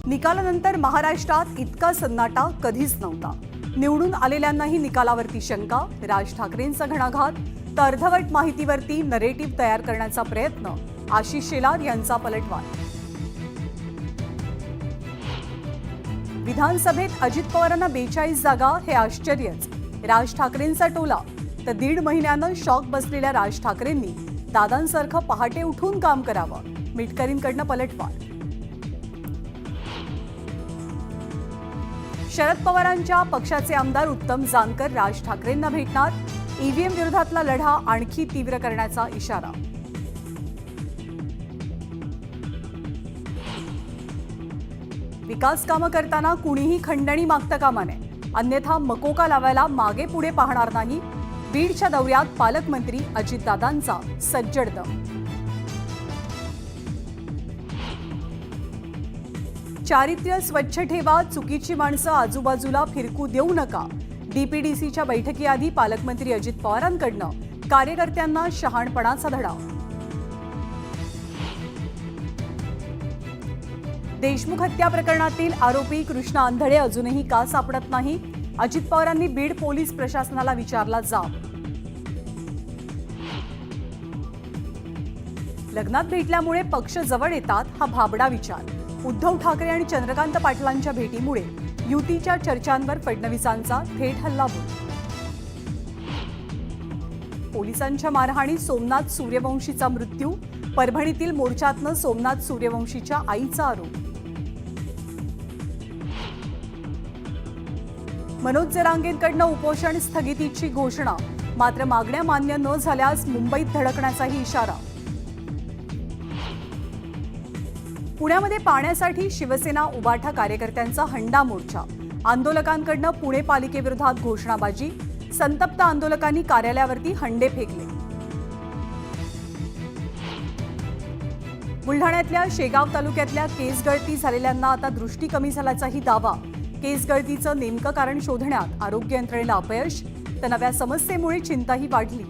निकालानंतर महाराष्ट्रात इतका सन्नाटा कधीच नव्हता। निवडून आलेल्यांनाही निकालावरती शंका, राज ठाकरेंचा घणाघात, तर अर्धवट माहितीवरती नरेटिव्ह तयार करण्याचा प्रयत्न, आशिष शेलार यांचा पलटवार। विधानसभेत अजित पवारांना 42 जागा हे आश्चर्यच, राज ठाकरेंचा टोला, तर 1.5 महिन्यानं शॉक बसलेल्या राज ठाकरेंनी दादांसारखं पहाटे उठून काम करावं, मिटकरींकडनं पलटवार। शरद पवारांच्या पक्षाचे आमदार उत्तम जानकर राज ठाकरेंना भेटणार, ईव्हीएम विरोधातला लढा आणखी तीव्र करण्याचा इशारा। विकास कामं करताना कुणीही खंडणी मागता कामा नये, अन्यथा मकोका लावायला मागे पुढे पाहणार नाही, बीडच्या दौऱ्यात पालकमंत्री अजितदादांचा सज्जड दम। चारित्र्य स्वच्छ ठेवा, चुकीची माणसं आजूबाजूला फिरकू देऊ नका, डीपीडीसीच्या बैठकीआधी पालकमंत्री अजित पवारांकडनं कार्यकर्त्यांना शहाणपणाचा धडा। देशमुख हत्या प्रकरणातील आरोपी कृष्णा आंधळे अजूनही का सापडत नाही, अजित पवारांनी बीड पोलीस प्रशासनाला विचारला जाब। लग्नात भेटल्यामुळे पक्ष जवळ येतात हा भाबडा विचार, उद्धव ठाकरे आणि चंद्रकांत पाटलांच्या भेटीमुळे युतीच्या चर्चांवर फडणवीसांचा थेट हल्लाबोल। पोलिसांच्या मारहाणीत सोमनाथ सूर्यवंशीचा मृत्यू, परभणीतील मोर्चातनं सोमनाथ सूर्यवंशीच्या आईचा आरोप। मनोज जरांगेंकडनं उपोषण स्थगितीची घोषणा, मात्र मागण्या मान्य न झाल्यास मुंबईत धडकण्याचाही इशारा। पुण्यामध्ये पाण्यासाठी शिवसेना उबाठा कार्यकर्त्यांचा हंडा मोर्चा, आंदोलकांकडनं पुणे पालिकेविरोधात घोषणाबाजी, संतप्त आंदोलकांनी कार्यालयावरती हंडे फेकले। बुलढाण्यातल्या शेगाव तालुक्यातल्या केस गळती झालेल्यांना आता दृष्टी कमी झाल्याचाही दावा, केस गळतीचं नेमकं कारण शोधण्यात आरोग्य यंत्रणेला अपयश, तर नव्या समस्येमुळे चिंताही वाढली।